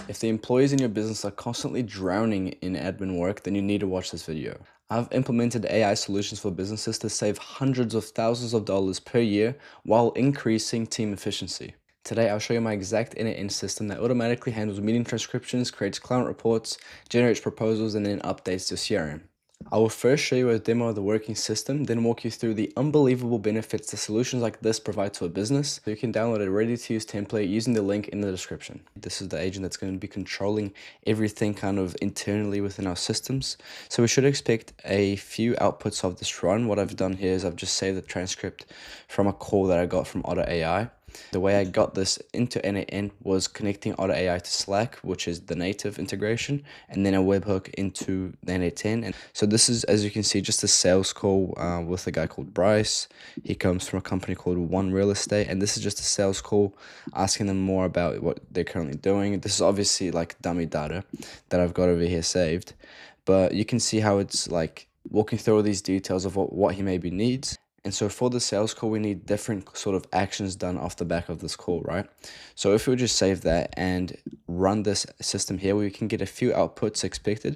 If the employees in your business are constantly drowning in admin work, then you need to watch this video. I've implemented AI solutions for businesses to save hundreds of thousands of dollars per year while increasing team efficiency. Today, I'll show you my exact n8n system that automatically handles meeting transcriptions, creates client reports, generates proposals, and then updates to CRM. I will first show you a demo of the working system, then walk you through the unbelievable benefits that solutions like this provide to a business. So you can download a ready-to-use template using the link in the description. This is the agent that's going to be controlling everything kind of internally within our systems. So we should expect a few outputs of this run. What I've done here is I've just saved the transcript from a call that I got from Otter AI. The way I got this into n8n was connecting Otter AI to Slack, which is the native integration, and then a webhook into the n8n. And so this is, as you can see, just a sales call with a guy called Bryce. He comes from a company called One Real Estate, and this is just a sales call asking them more about what they're currently doing. This is obviously like dummy data that I've got over here saved, but you can see how it's like walking through all these details of what he maybe needs. And so for the sales call, we need different sort of actions done off the back of this call, right? So if we just save that and run this system here, we can get a few outputs expected.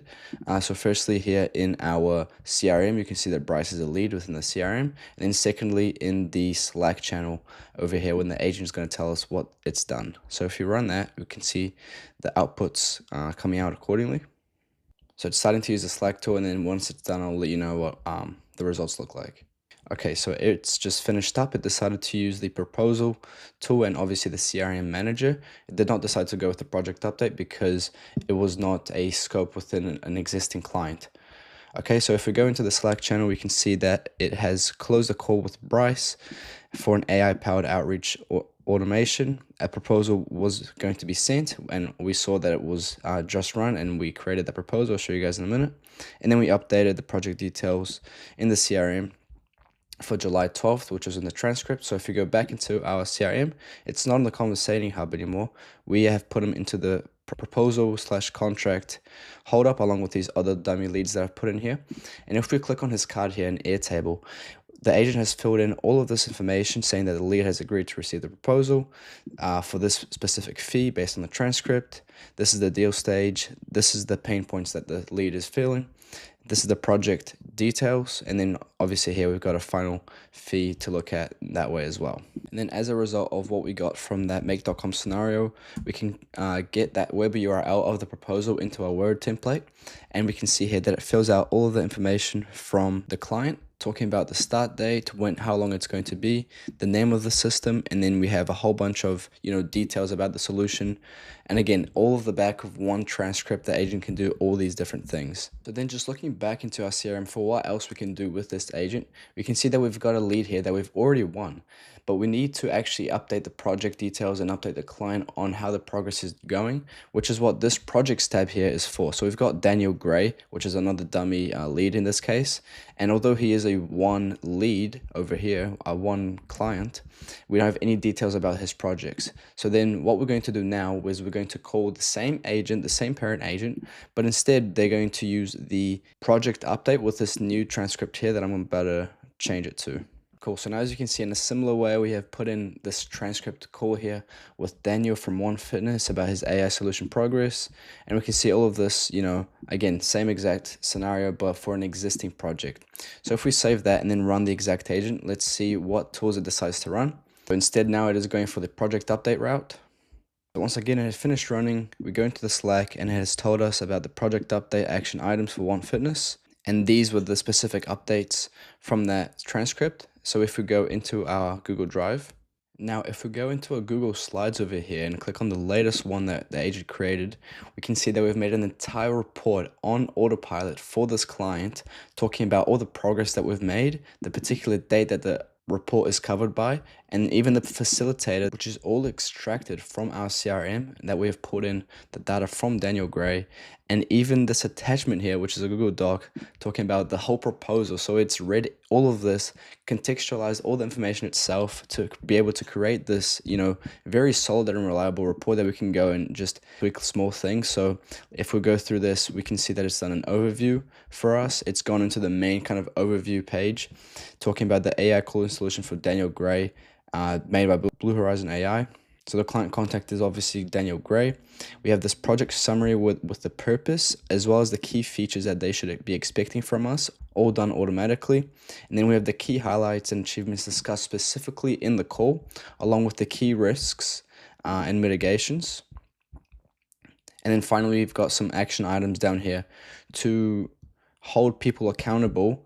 So firstly, here in our CRM, you can see that Bryce is a lead within the CRM. And then secondly, in the Slack channel over here, when the agent is going to tell us what it's done. So if you run that, we can see the outputs coming out accordingly. So it's starting to use the Slack tool, and then once it's done, I'll let you know what the results look like. Okay, so it's just finished up. It decided to use the proposal tool and obviously the CRM manager. It did not decide to go with the project update because it was not a scope within an existing client. Okay, so if we go into the Slack channel, we can see that it has closed a call with Bryce for an AI-powered outreach automation. A proposal was going to be sent, and we saw that it was just run, and we created that proposal. I'll show you guys in a minute. And then we updated the project details in the CRM for July 12th, which was in the transcript. So if you go back into our CRM, it's not in the conversating hub anymore. We have put them into the proposal/contract hold up along with these other dummy leads that I've put in here. And if we click on his card here in Airtable, the agent has filled in all of this information saying that the lead has agreed to receive the proposal for this specific fee based on the transcript. This is the deal stage. This is the pain points that the lead is feeling. This is the project details, and then obviously here we've got a final fee to look at that way as well. And then as a result of what we got from that make.com scenario, we can get that web URL of the proposal into our Word template, and we can see here that it fills out all of the information from the client, talking about the start date, how long it's going to be, the name of the system, and then we have a whole bunch of details about the solution. And again, all of the back of one transcript, the agent can do all these different things. So then just looking back into our CRM for what else we can do with this agent, we can see that we've got a lead here that we've already won, but we need to actually update the project details and update the client on how the progress is going, which is what this projects tab here is for. So we've got Daniel Gray, which is another dummy lead in this case. And although he is a one lead over here, a one client, we don't have any details about his projects. So then what we're going to do now is we're going to call the same agent, the same parent agent, but instead they're going to use the project update with this new transcript here that I'm about to change it to. Cool, so now as you can see, in a similar way, we have put in this transcript call here with Daniel from One Fitness about his AI solution progress. And we can see all of this, again, same exact scenario, but for an existing project. So if we save that and then run the exact agent, let's see what tools it decides to run. So instead now it is going for the project update route. So once again, it has finished running, we go into the Slack and it has told us about the project update action items for One Fitness. And these were the specific updates from that transcript. So if we go into our Google Drive, now if we go into a Google Slides over here and click on the latest one that the agent created, we can see that we've made an entire report on autopilot for this client, talking about all the progress that we've made, the particular date that the report is covered by, and even the facilitator, which is all extracted from our CRM that we have put in the data from Daniel Gray, and even this attachment here, which is a Google Doc talking about the whole proposal. So it's read all of this, contextualized all the information itself to be able to create this, very solid and reliable report that we can go and just tweak small things. So if we go through this, we can see that it's done an overview for us. It's gone into the main kind of overview page, talking about the AI calling solution for Daniel Gray, made by Blue Horizon AI. So the client contact is obviously Daniel Gray. We have this project summary with the purpose, as well as the key features that they should be expecting from us, all done automatically. And then we have the key highlights and achievements discussed specifically in the call, along with the key risks and mitigations. And then finally, we've got some action items down here to hold people accountable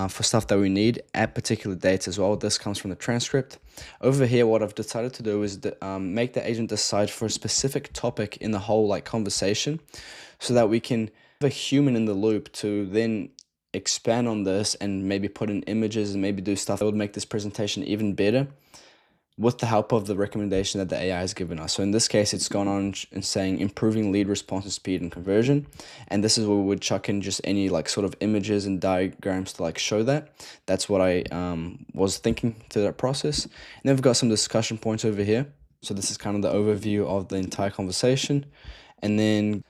for stuff that we need at particular dates as well. This comes from the transcript. Over here, what I've decided to do is make the agent decide for a specific topic in the whole conversation, so that we can have a human in the loop to then expand on this and maybe put in images and maybe do stuff that would make this presentation even better, with the help of the recommendation that the AI has given us. So in this case, it's gone on and saying improving lead response speed and conversion. And this is where we would chuck in just any sort of images and diagrams to show that. That's what I was thinking through that process. And then we've got some discussion points over here. So this is kind of the overview of the entire conversation. And then,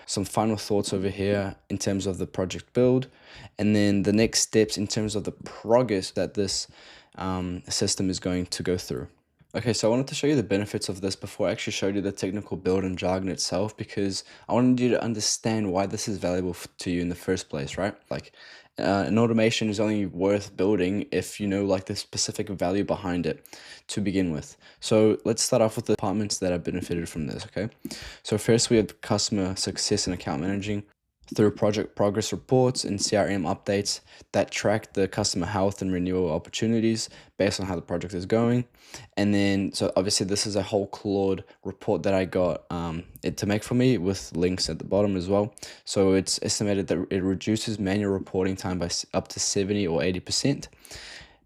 some final thoughts over here in terms of the project build. And then the next steps in terms of the progress that this system is going to go through. Okay, so I wanted to show you the benefits of this before I actually showed you the technical build and jargon itself, because I wanted you to understand why this is valuable to you in the first place, right? An automation is only worth building if you know the specific value behind it to begin with. So let's start off with the departments that have benefited from this, okay? So first we have customer success and account managing through project progress reports and CRM updates that track the customer health and renewal opportunities based on how the project is going. And then, so obviously this is a whole Claude report that I got it to make for me, with links at the bottom as well. So it's estimated that it reduces manual reporting time by up to 70 or 80%.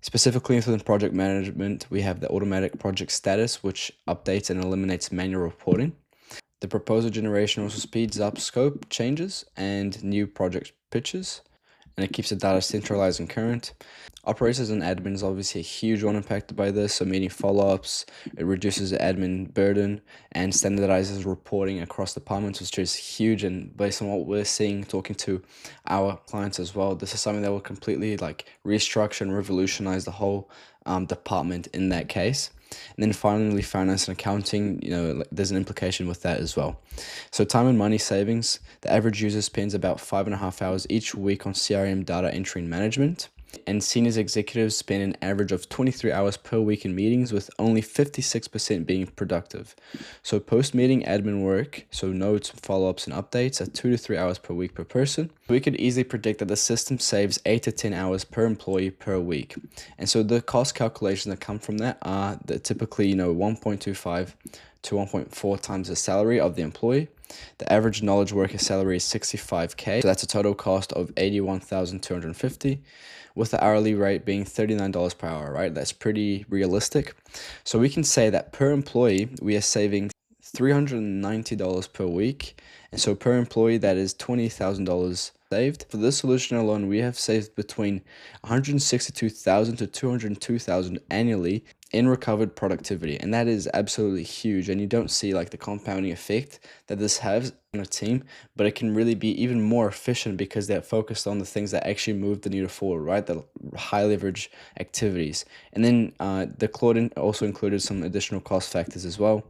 Specifically within project management, we have the automatic project status, which updates and eliminates manual reporting. The proposal generation also speeds up scope changes and new project pitches, and it keeps the data centralized and current. Operators and admins obviously a huge one impacted by this, so meeting follow-ups, it reduces the admin burden and standardizes reporting across departments, which is huge. And based on what we're seeing, talking to our clients as well, this is something that will completely restructure and revolutionize the whole department in that case. And then finally, finance and accounting, there's an implication with that as well. So time and money savings, the average user spends about 5.5 hours each week on CRM data entry and management. And senior executives spend an average of 23 hours per week in meetings, with only 56% being productive. So post-meeting admin work, so notes, follow-ups, and updates, are 2 to 3 hours per week per person. We could easily predict that the system saves 8 to 10 hours per employee per week. And so the cost calculations that come from that are that typically, 1.25 to 1.4 times the salary of the employee. The average knowledge worker salary is 65K, so that's a total cost of 81,250, with the hourly rate being $39 per hour, right? That's pretty realistic. So we can say that per employee, we are saving $390 per week. And so per employee, that is $20,000 saved. For this solution alone, we have saved between $162,000 to $202,000 annually in recovered productivity, and that is absolutely huge. And you don't see the compounding effect that this has on a team, but it can really be even more efficient because they're focused on the things that actually move the needle forward, right? The high leverage activities. And then the Claude also included some additional cost factors as well.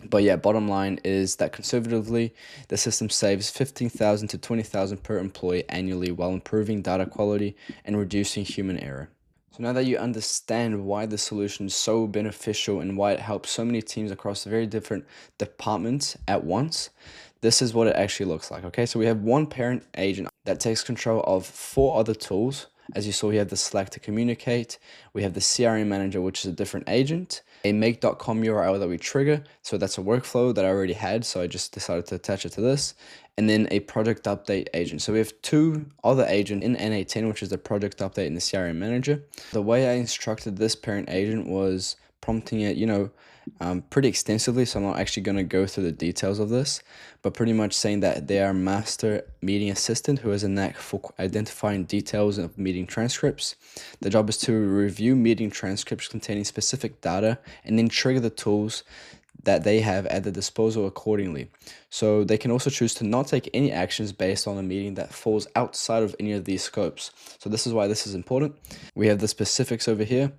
But yeah, bottom line is that conservatively, the system saves $15,000 to $20,000 per employee annually, while improving data quality and reducing human error. So now that you understand why the solution is so beneficial and why it helps so many teams across very different departments at once, this is what it actually looks like, okay? So we have one parent agent that takes control of 4 other tools. As you saw, we have the Slack to communicate. We have the CRM manager, which is a different agent. A make.com URL that we trigger. So that's a workflow that I already had, so I just decided to attach it to this. And then a project update agent. So we have 2 other agents in n8n, which is the project update and the CRM manager. The way I instructed this parent agent was prompting it, pretty extensively, so I'm not actually going to go through the details of this, but pretty much saying that they are master meeting assistant who has a knack for identifying details of meeting transcripts. The job is to review meeting transcripts containing specific data and then trigger the tools that they have at their disposal accordingly. So they can also choose to not take any actions based on a meeting that falls outside of any of these scopes. So this is why this is important. We have the specifics over here.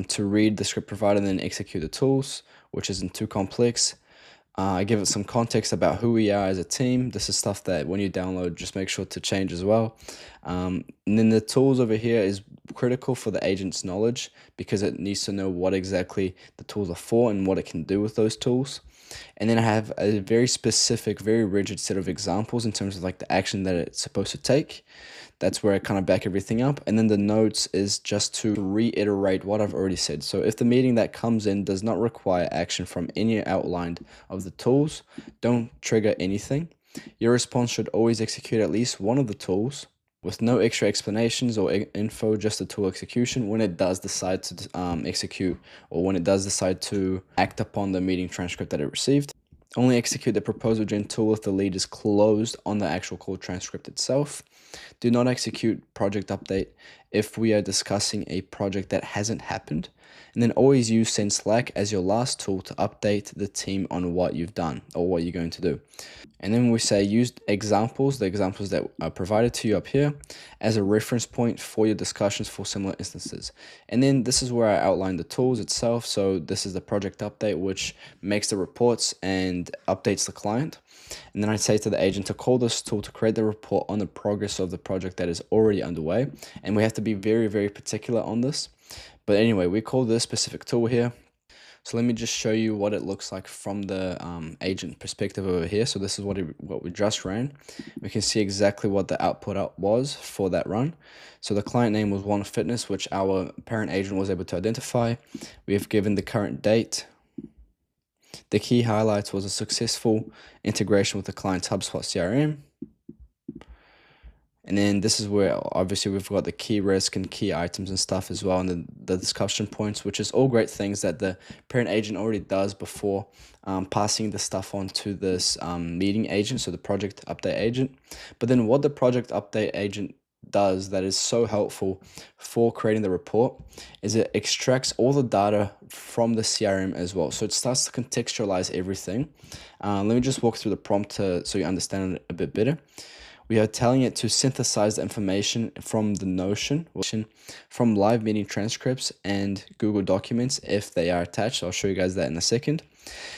To read the script provided and then execute the tools. which isn't too complex. I give it some context about who we are as a team. This is stuff that when you download, just make sure to change as well. And then the tools over here is critical for the agent's knowledge because it needs to know what exactly the tools are for and what it can do with those tools. And then I have a very specific, very rigid set of examples in terms of like the action that it's supposed to take. That's where I kind of back everything up. And then the notes is just to reiterate what I've already said. So if the meeting that comes in does not require action from any outlined of the tools, don't trigger anything. Your response should always execute at least one of the tools with no extra explanations or info, just the tool execution when it does decide to execute, or when it does decide to act upon the meeting transcript that it received. Only execute the proposal gen tool if the lead is closed on the actual call transcript itself. Do not execute project update if we are discussing a project that hasn't happened. And then always use send Slack as your last tool to update the team on what you've done or what you're going to do. And then we say use examples, the examples that are provided to you up here, as a reference point for your discussions for similar instances. And then this is where I outline the tools itself. So this is the project update, which makes the reports and updates the client. And then I say to the agent to call this tool to create the report on the progress of the project that is already underway. And we have to be very, very particular on this. But anyway, we call this specific tool here. So let me just show you what it looks like from the agent perspective over here. So this is what we just ran. We can see exactly what the output was for that run. So the client name was One Fitness, which our parent agent was able to identify. We have given the current date. The key highlights was a successful integration with the client's HubSpot CRM. And then this is where obviously we've got the key risk and key items and stuff as well, and the discussion points, which is all great things that the parent agent already does before passing the stuff on to this meeting agent, so the project update agent. But then what the project update agent does that is so helpful for creating the report is it extracts all the data from the CRM as well. So it starts to contextualize everything. Let me just walk through the prompt so you understand it a bit better. We are telling it to synthesize the information from the Notion, from live meeting transcripts and Google Documents if they are attached. I'll show you guys that in a second.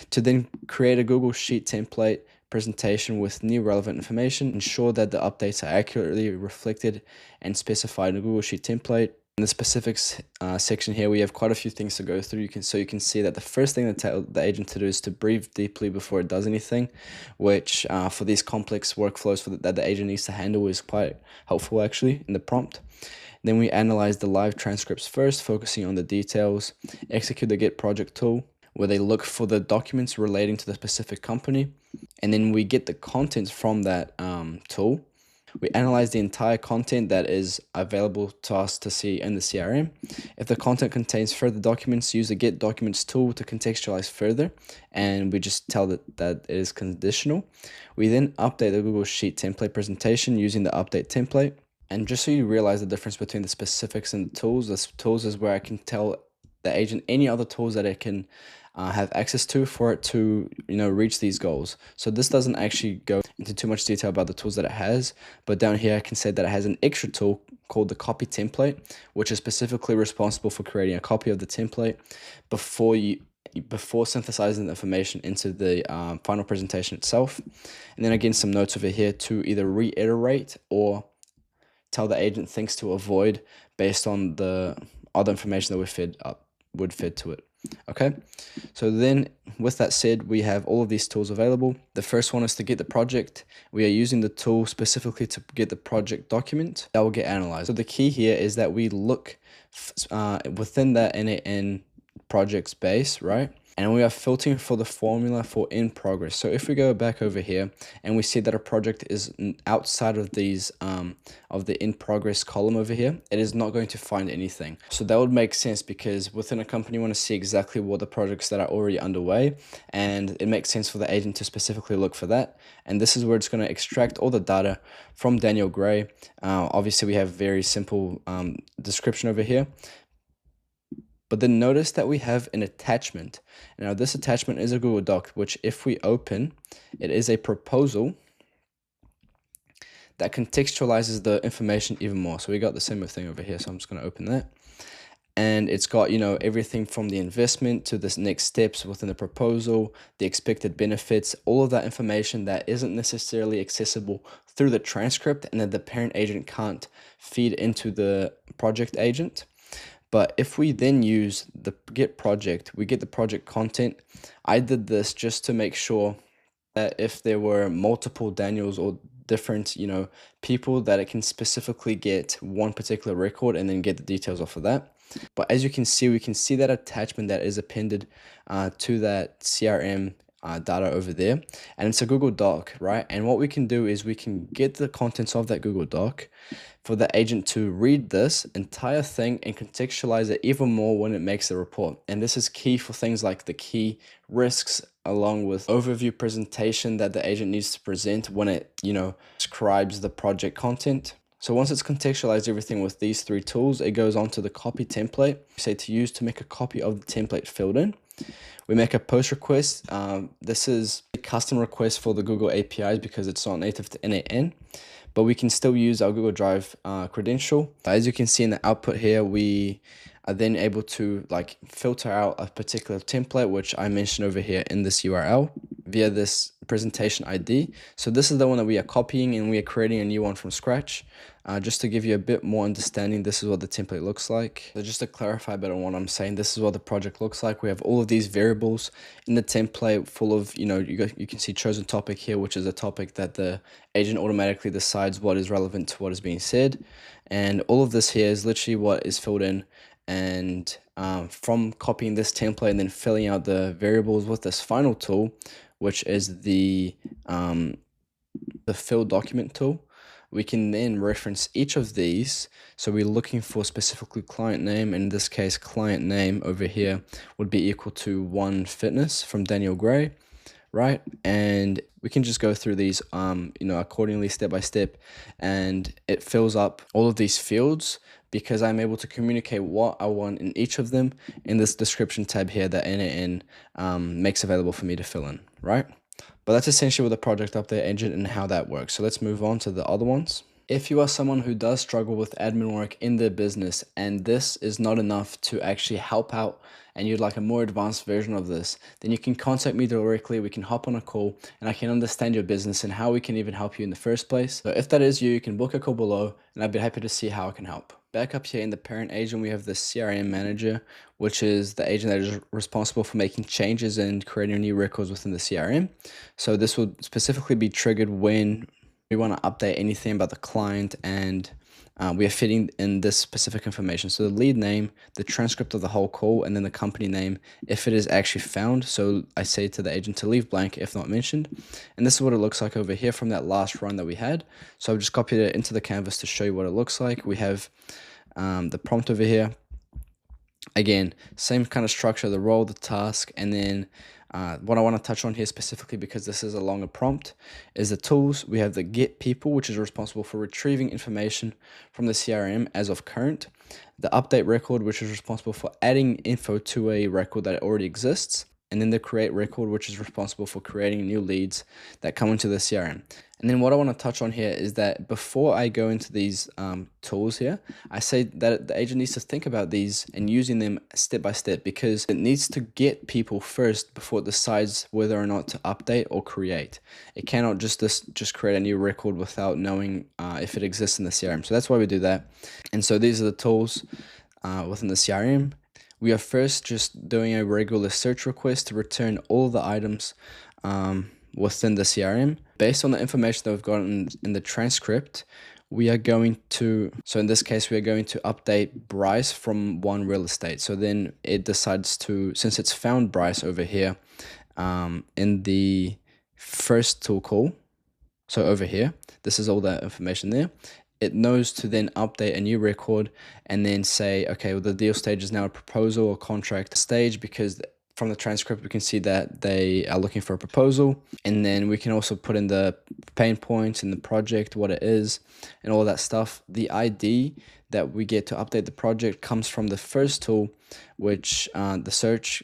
To then create a Google Sheet template presentation with new relevant information, ensure that the updates are accurately reflected and specified in a Google Sheet template. In the specifics section here, we have quite a few things to go through. You can see that the first thing to tell the agent to do is to breathe deeply before it does anything, which for these complex workflows that the agent needs to handle is quite helpful actually in the prompt. Then we analyze the live transcripts first, focusing on the details. Execute the Get Project tool, where they look for the documents relating to the specific company. And then we get the contents from that tool. We analyze the entire content that is available to us to see in the CRM. If the content contains further documents, use the Get Documents tool to contextualize further, and we just tell that it is conditional. We then update the Google Sheet template presentation using the update template. And just so you realize the difference between the specifics and the tools is where I can tell the agent any other tools that it can have access to for it to reach these goals. So this doesn't actually go into too much detail about the tools that it has, but down here I can say that it has an extra tool called the copy template, which is specifically responsible for creating a copy of the template before synthesizing the information into the final presentation itself. And then again, some notes over here to either reiterate or tell the agent things to avoid based on the other information that would fed to it. Okay, so then with that said, we have all of these tools available. The first one is to get the project. We are using the tool specifically to get the project document that will get analyzed. So the key here is that we look within that n8n project space, right? And we are filtering for the formula for in progress. So if we go back over here and we see that a project is outside of these of the in progress column over here, it is not going to find anything. So that would make sense because within a company you want to see exactly what the projects that are already underway, and it makes sense for the agent to specifically look for that. And this is where it's going to extract all the data from Daniel Gray. Obviously we have very simple description over here. But then notice that we have an attachment. Now this attachment is a Google Doc, which if we open, it is a proposal that contextualizes the information even more. So we got the same thing over here. So I'm just going to open that. And it's got, everything from the investment to the next steps within the proposal, the expected benefits, all of that information that isn't necessarily accessible through the transcript and that the parent agent can't feed into the project agent. But if we then use the get project, we get the project content. I did this just to make sure that if there were multiple Daniels or different, people, that it can specifically get one particular record and then get the details off of that. But as you can see, we can see that attachment that is appended to that CRM data over there, and it's a Google Doc, right? And what we can do is we can get the contents of that Google Doc for the agent to read this entire thing and contextualize it even more when it makes the report. And this is key for things like the key risks, along with overview presentation that the agent needs to present when it, describes the project content. So once it's contextualized everything with these three tools, it goes on to the copy template. We say to use to make a copy of the template filled in. We make a post request. This is a custom request for the Google APIs because it's not native to n8n, but we can still use our Google Drive credential. As you can see in the output here, we are then able to filter out a particular template, which I mentioned over here in this URL via this presentation ID. So this is the one that we are copying, and we are creating a new one from scratch. Just to give you a bit more understanding, this is what the template looks like. So just to clarify a bit on what I'm saying, this is what the project looks like. We have all of these variables in the template full of, you can see chosen topic here, which is a topic that the agent automatically decides what is relevant to what is being said. And all of this here is literally what is filled in. And from copying this template and then filling out the variables with this final tool, which is the fill document tool, we can then reference each of these. So we're looking for specifically client name. In this case, client name over here would be equal to 1fitness from Daniel Gray, right? And we can just go through these, accordingly, step by step, and it fills up all of these fields because I'm able to communicate what I want in each of them in this description tab here that n8n makes available for me to fill in, right? But that's essentially what the project update agent and how that works. So let's move on to the other ones. If you are someone who does struggle with admin work in their business and this is not enough to actually help out and you'd like a more advanced version of this, then you can contact me directly. We can hop on a call and I can understand your business and how we can even help you in the first place. So if that is you, you can book a call below and I'd be happy to see how I can help. Back up here in the parent agent, we have the CRM manager, which is the agent that is responsible for making changes and creating new records within the CRM. So this will specifically be triggered when we want to update anything about the client and we are fitting in this specific information. So the lead name, the transcript of the whole call, and then the company name if it is actually found. So I say to the agent to leave blank if not mentioned. And this is what it looks like over here from that last run that we had. So I've just copied it into the canvas to show you what it looks like. We have the prompt over here. Again, same kind of structure, the role, the task, and then what I want to touch on here specifically, because this is a longer prompt, is the tools. We have the get people, which is responsible for retrieving information from the CRM as of current. The update record, which is responsible for adding info to a record that already exists. And then the create record, which is responsible for creating new leads that come into the CRM. And then what I want to touch on here is that before I go into these tools here, I say that the agent needs to think about these and using them step by step, because it needs to get people first before it decides whether or not to update or create. It cannot just create a new record without knowing if it exists in the CRM. So that's why we do that. And so these are the tools within the CRM. We are first just doing a regular search request to return all the items within the CRM. Based on the information that we've gotten in the transcript, we are going to, so in this case, we are going to update Bryce from One Real Estate. So then it decides to, since it's found Bryce over here in the first tool call, so over here, this is all that information there. It knows to then update a new record and then say, okay, well, the deal stage is now a proposal or contract stage, because from the transcript, we can see that they are looking for a proposal. And then we can also put in the pain points in the project, what it is, and all that stuff. The ID that we get to update the project comes from the first tool, which the search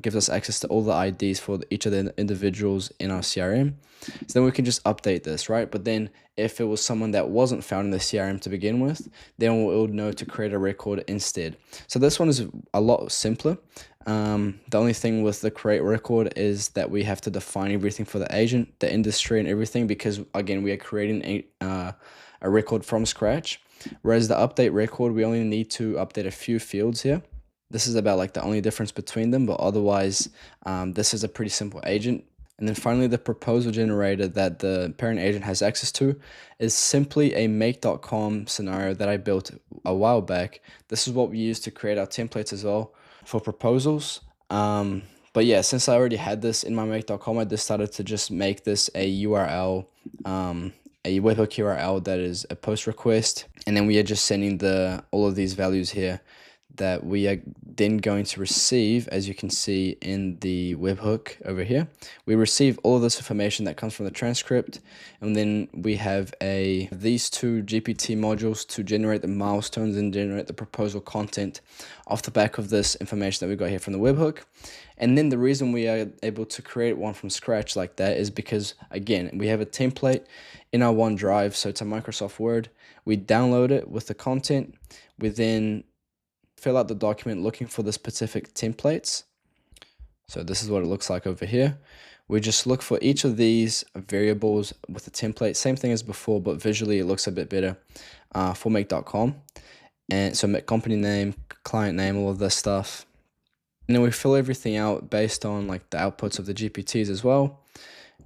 gives us access to all the IDs for each of the individuals in our CRM. So then we can just update this, right? But then if it was someone that wasn't found in the CRM to begin with, then we'll know to create a record instead. So this one is a lot simpler. The only thing with the create record is that we have to define everything for the agent, the industry, and everything, because again, we are creating a record from scratch. Whereas the update record, we only need to update a few fields here. This is about like the only difference between them, but otherwise, this is a pretty simple agent. And then finally, the proposal generator that the parent agent has access to is simply a make.com scenario that I built a while back. This is what we use to create our templates as well for proposals. But yeah, since I already had this in my make.com, I decided to just make this a URL, a webhook URL that is a post request. And then we are just sending all of these values here that we are then going to receive, as you can see in the webhook over here. We receive all of this information that comes from the transcript, and then we have these two GPT modules to generate the milestones and generate the proposal content off the back of this information that we got here from the webhook. And then the reason we are able to create one from scratch like that is because, again, we have a template in our OneDrive, so it's a Microsoft Word. We download it with the content. We then fill out the document looking for the specific templates. So this is what it looks like over here. We just look for each of these variables with the template, same thing as before, but visually it looks a bit better for make.com. And so company name, client name, all of this stuff. And then we fill everything out based on like the outputs of the GPTs as well.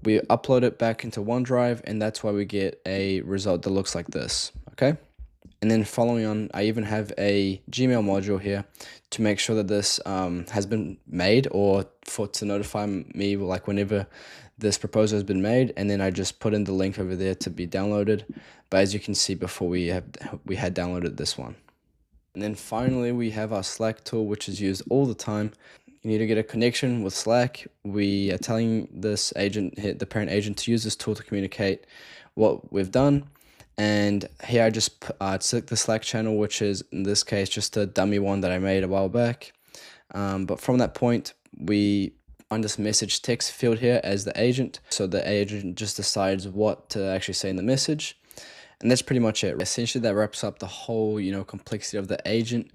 We upload it back into OneDrive, and that's why we get a result that looks like this, okay? And then following on, I even have a Gmail module here to make sure that this has been made, or to notify me like whenever this proposal has been made. And then I just put in the link over there to be downloaded. But as you can see before, we had downloaded this one. And then finally, we have our Slack tool, which is used all the time. You need to get a connection with Slack. We are telling this agent, the parent agent, to use this tool to communicate what we've done. And here I just select the Slack channel, which is in this case just a dummy one that I made a while back. But from that point, we find this message text field here as the agent. So the agent just decides what to actually say in the message. And that's pretty much it. Essentially, that wraps up the whole, complexity of the agent.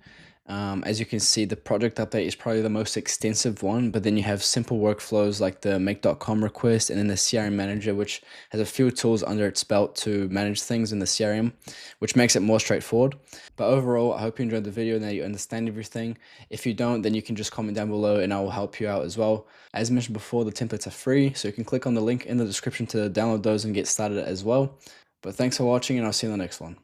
As you can see, the project update is probably the most extensive one, but then you have simple workflows like the make.com request, and then the CRM manager, which has a few tools under its belt to manage things in the CRM, which makes it more straightforward. But overall, I hope you enjoyed the video and that you understand everything. If you don't, then you can just comment down below and I will help you out as well. As mentioned before, the templates are free, so you can click on the link in the description to download those and get started as well. But thanks for watching, and I'll see you in the next one.